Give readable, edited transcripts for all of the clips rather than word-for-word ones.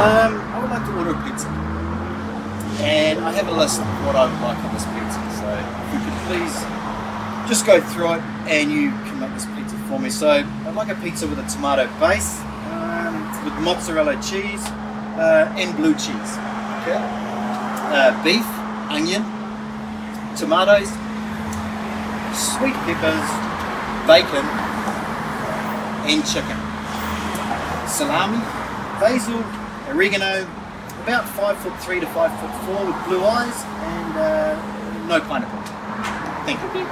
I would like to order a pizza, and I have a list of what I would like on this pizza. So if you could please just go through it and you can make this pizza for me. So I'd like a pizza with a tomato base, with mozzarella cheese and blue cheese. Okay. Beef, onion, tomatoes, sweet peppers, bacon, and chicken. Salami, basil, oregano, about 5'3" to 5'4" with blue eyes, and no pineapple. Thank you.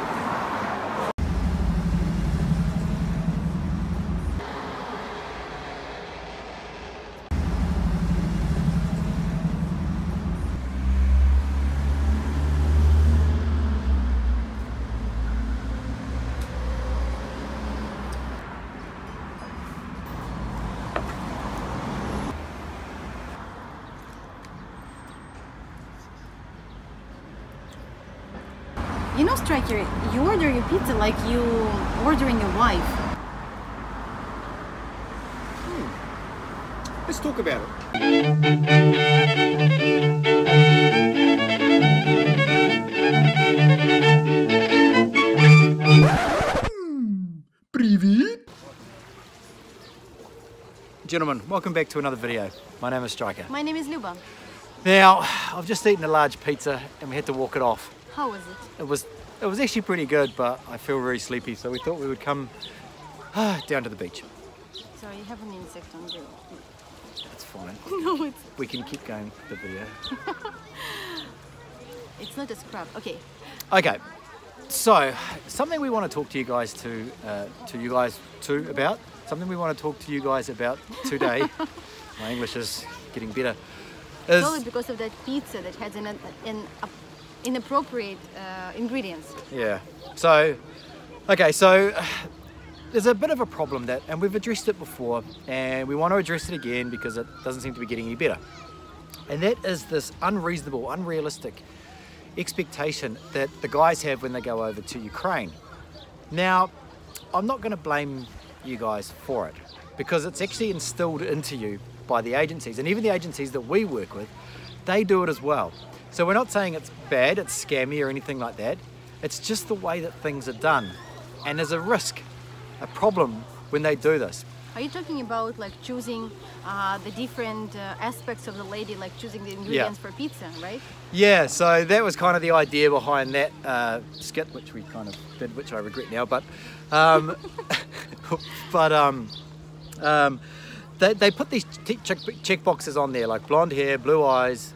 You know, Striker, you order your pizza like you ordering a wife. Let's talk about it. Привет! Gentlemen, welcome back to another video. My name is Striker. My name is Luba. Now, I've just eaten a large pizza and we had to walk it off. How was it? It was actually pretty good, but I feel very sleepy, so we thought we would come down to the beach. Sorry, you have an insect on you. That's fine. No, it's... We can keep going the video. It's not a scrub. Okay. Okay. So, something we want to talk to you guys about. Something we want to talk to you guys about today. My English is getting better. It's only because of that pizza that has inappropriate ingredients. Yeah. So, okay, so there's a bit of a problem that, and we've addressed it before, and we want to address it again because it doesn't seem to be getting any better. And that is this unreasonable, unrealistic expectation that the guys have when they go over to Ukraine. Now, I'm not going to blame you guys for it because it's actually instilled into you by the agencies, and even the agencies that we work with, they do it as well. So we're not saying it's bad, it's scammy or anything like that. It's just the way that things are done. And there's a risk, a problem when they do this. Are you talking about like choosing the different aspects of the lady, like choosing the ingredients for pizza, right? Yeah, so that was kind of the idea behind that skit, which we kind of did, which I regret now, but they put these check boxes on there, like blonde hair, blue eyes,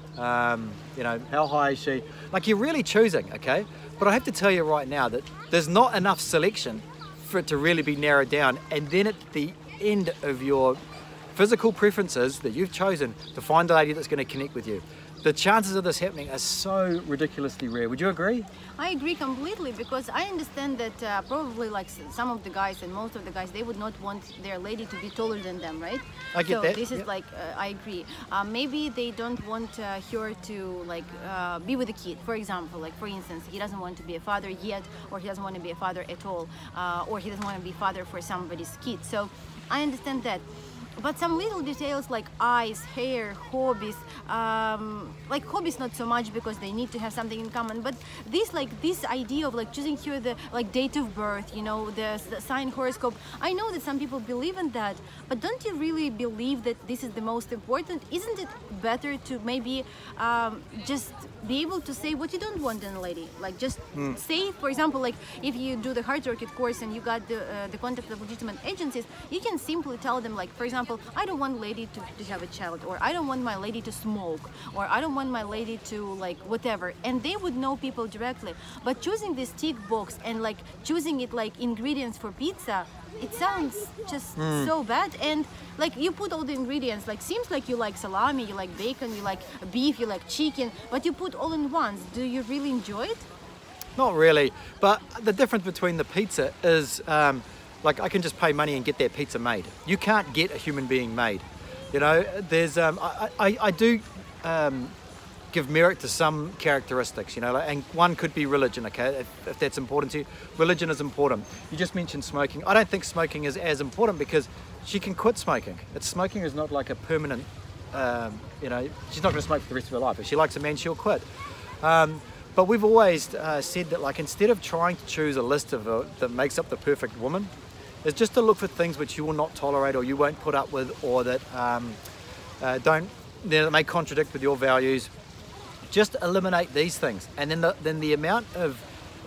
you know, how high is she? Like, you're really choosing, okay? But I have to tell you right now that there's not enough selection for it to really be narrowed down, and then at the end of your physical preferences that you've chosen to find a lady that's going to connect with you. The chances of this happening are so ridiculously rare. Would you agree? I agree completely, because I understand that probably like some of the guys and most of the guys, they would not want their lady to be taller than them, right? I get that. So this is like, I agree. Maybe they don't want her to like be with a kid, for example. Like, for instance, he doesn't want to be a father yet, or he doesn't want to be a father at all, or he doesn't want to be father for somebody's kid. So I understand that. But some little details like eyes, hair, hobbies, like hobbies not so much because they need to have something in common, but this idea of like choosing here the like date of birth, you know, the sign horoscope. I know that some people believe in that, but don't you really believe that this is the most important? Isn't it better to maybe just be able to say what you don't want in a lady? Like just say, for example, like if you do the hard rocket course and you got the contact of legitimate agencies, you can simply tell them, like, for example, I don't want lady to have a child, or I don't want my lady to smoke, or I don't want my lady to like whatever, and they would know people directly. But choosing this tick box and like choosing it like ingredients for pizza, it sounds just so bad. And like you put all the ingredients, like seems like you like salami, you like bacon, you like beef, you like chicken, but you put all in once. Do you really enjoy it? Not really, but the difference between the pizza is like I can just pay money and get that pizza made. You can't get a human being made. You know, there's I do give merit to some characteristics, you know, and one could be religion, okay, if that's important to you. Religion is important. You just mentioned smoking. I don't think smoking is as important because she can quit smoking. Smoking is not like a permanent you know, she's not going to smoke for the rest of her life. If she likes a man, she'll quit. But we've always said that, like, instead of trying to choose a list of that makes up the perfect woman, is just to look for things which you will not tolerate or you won't put up with, or that that may contradict with your values. Just eliminate these things, and then the amount of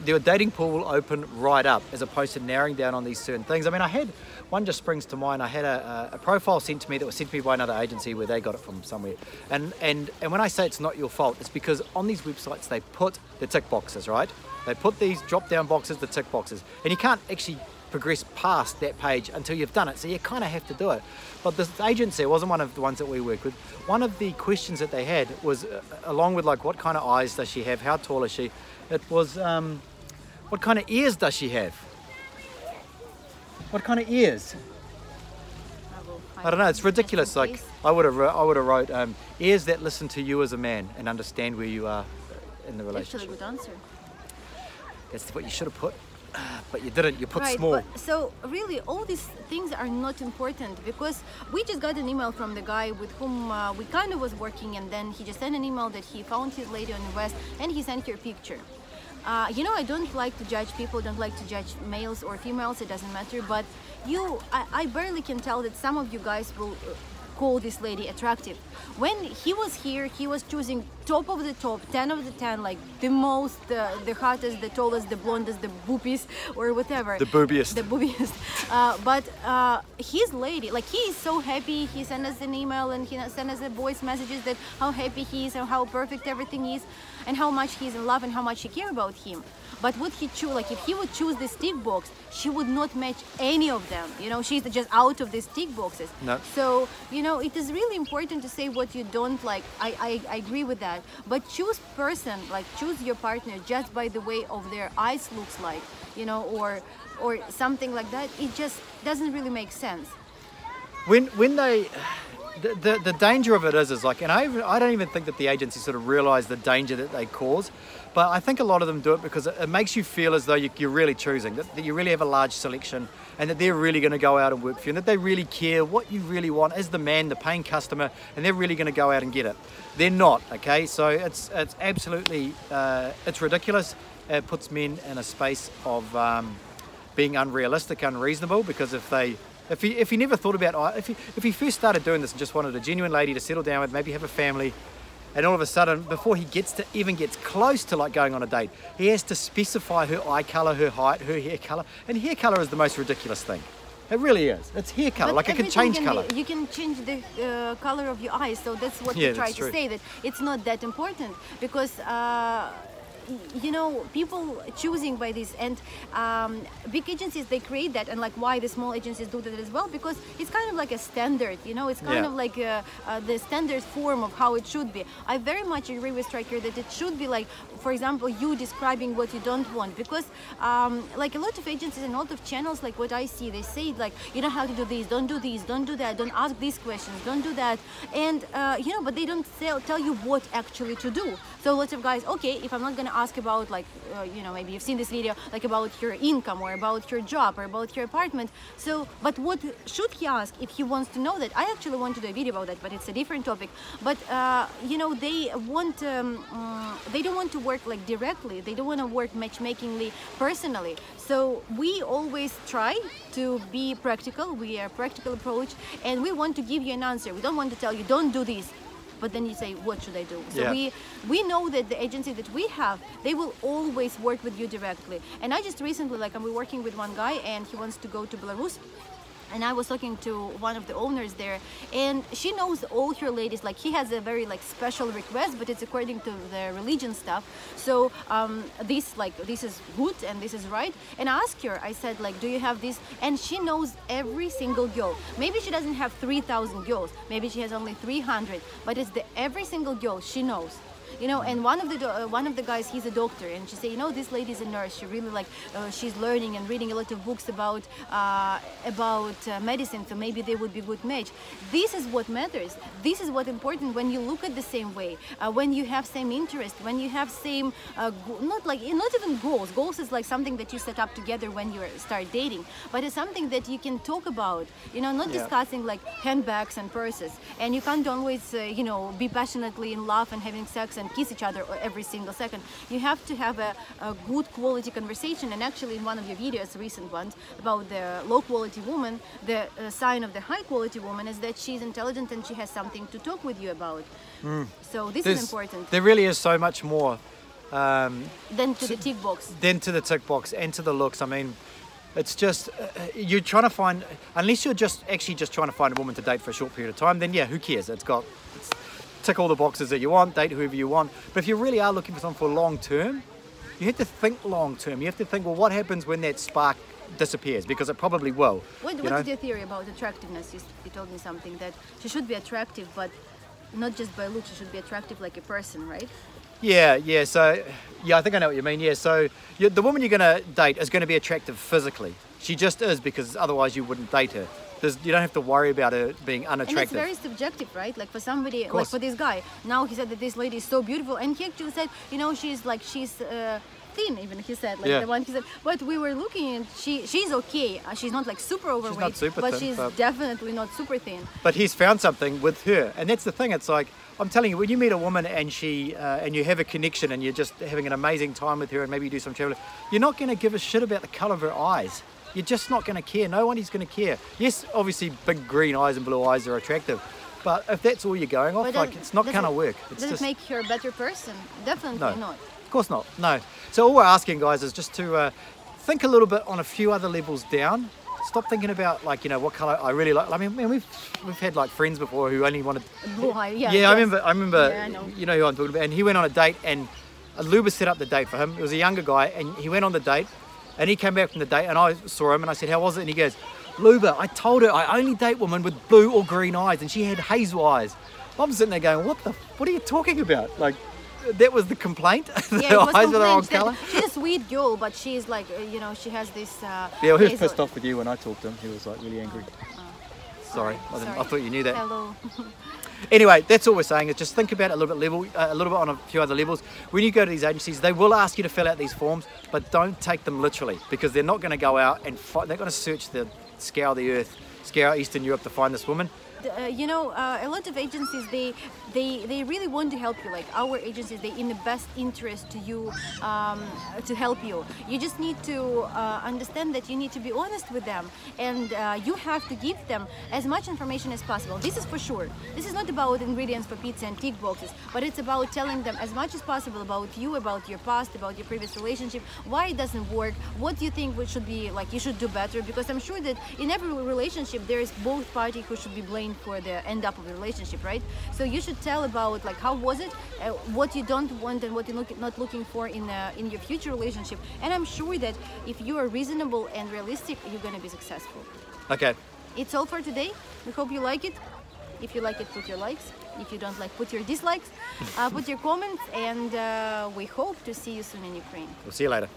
your dating pool will open right up, as opposed to narrowing down on these certain things. I mean, I had one just springs to mind. I had a profile sent to me that was sent to me by another agency where they got it from somewhere. And when I say it's not your fault, it's because on these websites they put the tick boxes, right? They put these drop down boxes, the tick boxes, and you can't actually progress past that page until you've done it, so you kind of have to do it. But this agency, it wasn't one of the ones that we work with, one of the questions that they had was along with, like, what kind of eyes does she have, how tall is she, it was what kind of ears does she have? What kind of ears? I don't know, it's ridiculous. Like, I would have wrote ears that listen to you as a man and understand where you are in the relationship. Actually, good answer. That's what you should have put. But you didn't, you put right, small. But, so really all these things are not important, because we just got an email from the guy with whom we kind of was working, and then he just sent an email that he found his lady on the West and he sent her picture. You know, I don't like to judge people, don't like to judge males or females, it doesn't matter, but I barely can tell that some of you guys will call this lady attractive. When he was here, he was choosing top of the top, 10 of the 10, like the most, the hottest, the tallest, the blondest, the boobiest, or whatever. The boobiest. The boobiest. But his lady, like, he is so happy. He sent us an email and he sent us a voice messages that how happy he is and how perfect everything is and how much he's in love and how much he cares about him. But would he choose, like, if he would choose this tick box, she would not match any of them. You know, she's just out of these tick boxes. No. So, you know, it is really important to say what you don't like. I agree with that. But choose person, like, choose your partner just by the way of their eyes looks like, you know, or something like that. It just doesn't really make sense. When they... The danger of it is like, and I don't even think that the agency sort of realise the danger that they cause, but I think a lot of them do it because it makes you feel as though you're really choosing, that you really have a large selection, and that they're really going to go out and work for you, and that they really care what you really want as the man, the paying customer, and they're really going to go out and get it. They're not, okay? So it's absolutely, it's ridiculous. It puts men in a space of being unrealistic, unreasonable, because if he never thought about, if he first started doing this and just wanted a genuine lady to settle down with, maybe have a family, and all of a sudden, before he even gets close to, like, going on a date, he has to specify her eye colour, her height, her hair colour, and hair colour is the most ridiculous thing. It really is. It's hair colour, like it can change colour. You can change the colour of your eyes, so that's what we try to say, that it's not that important, because you know, people choosing by this, and big agencies, they create that, and like why the small agencies do that as well, because it's kind of like a standard, you know, it's kind of like the standard form of how it should be. I very much agree with Striker that it should be like, for example, you describing what you don't want, because like a lot of agencies and a lot of channels, like what I see, they say like, you don't have to do this, don't do that, don't ask these questions, don't do that, and you know, but they don't tell you what actually to do. So lots of guys, okay, if I'm not gonna ask about, like, you know, maybe you've seen this video, like about your income or about your job or about your apartment. So, but what should he ask if he wants to know that? I actually want to do a video about that, but it's a different topic. But you know, they don't want to work like directly. They don't want to work matchmakingly personally. So we always try to be practical. We are a practical approach, and we want to give you an answer. We don't want to tell you don't do this, but then you say, what should I do? So we know that the agency that we have, they will always work with you directly. And I just recently, like, I'm working with one guy and he wants to go to Belarus. And I was talking to one of the owners there, and she knows all her ladies. Like, he has a very, like, special request, but it's according to the religion stuff. So this is good and this is right. And I asked her, I said, like, do you have this? And she knows every single girl. Maybe she doesn't have 3,000 girls, maybe she has only 300, but it's every single girl she knows. you know. And one of the guys, he's a doctor, and she said, you know, this lady's a nurse. She really like she's learning and reading a lot of books about medicine, so maybe they would be good match. This is what matters. This is what's important when you look at the same way, when you have same interest, when you have same not even goals. Goals is like something that you set up together when you start dating, but it's something that you can talk about, you know, not discussing like handbags and purses. And you can't always you know, be passionately in love and having sex and kiss each other every single second. You have to have a good quality conversation. And actually in one of your videos, recent ones, about the low quality woman, the sign of the high quality woman is that she's intelligent and she has something to talk with you about. So this is important. There really is so much more than to the tick box. Then to the tick box and to the looks. I mean, it's just you're trying to find, unless you're just trying to find a woman to date for a short period of time, then yeah, who cares? It's tick all the boxes that you want, date whoever you want. But if you really are looking for someone for long term, you have to think long term. You have to think, well, what happens when that spark disappears? Because it probably will. What is your theory about attractiveness? You told me something that she should be attractive, but not just by looks. She should be attractive like a person, right? Yeah. So, yeah, I think I know what you mean. Yeah, so the woman you're going to date is going to be attractive physically. She just is, because otherwise you wouldn't date her. You don't have to worry about her being unattractive. And it's very subjective, right? Like for somebody, like for this guy, now he said that this lady is so beautiful, and he actually said, you know, she's thin, even he said, like the one he said. But we were looking, and she's okay. She's not like super overweight, she's not super thin, she's definitely not super thin. But he's found something with her, and that's the thing. It's like, I'm telling you, when you meet a woman and and you have a connection and you're just having an amazing time with her, and maybe you do some traveling, you're not going to give a shit about the colour of her eyes. You're just not going to care. No one is going to care. Yes, obviously big green eyes and blue eyes are attractive, but if that's all you're going off, like, it's not going to work. Does it make her a better person? Definitely not. Of course not. No. So all we're asking, guys, is just to think a little bit on a few other levels down. Stop thinking about, like, you know, what colour I really like. I mean, man, we've had like friends before who only wanted blue eye. Yeah. I remember. Yeah, I know. You know who I'm talking about. And he went on a date, and Luba set up the date for him. It was a younger guy, and he went on the date. And he came back from the date, and I saw him, and I said, how was it? And he goes, Luba, I told her I only date women with blue or green eyes, and she had hazel eyes. I'm sitting there going, what are you talking about? Like, that was the complaint? Yeah, eyes were the wrong colour? She's a sweet girl, but she's like, you know, she has this... yeah, well, he was pissed off with you when I talked to him. He was like really angry. Sorry. I thought you knew that. Hello. Anyway, that's all we're saying, is just think about it a little bit on a few other levels. When you go to these agencies, they will ask you to fill out these forms, but don't take them literally, because they're not going to go out and they're going to scour the earth, scour Eastern Europe to find this woman. You know, a lot of agencies, they really want to help you. Like our agencies, they in the best interest to you, to help you. You just need to understand that you need to be honest with them, and you have to give them as much information as possible. This is for sure. This is not about ingredients for pizza and tick boxes, but it's about telling them as much as possible about you, about your past, about your previous relationship, why it doesn't work, what do you think should be, like, you should do better, because I'm sure that in every relationship there is both parties who should be blamed for the end up of the relationship, right? So you should tell about, like, how was it, what you don't want and what you're not looking for in your future relationship. And I'm sure that if you are reasonable and realistic, you're going to be successful. Okay. It's all for today. We hope you like it. If you like it, put your likes. If you don't like, put your dislikes. Put your comments, and we hope to see you soon in Ukraine. We'll see you later.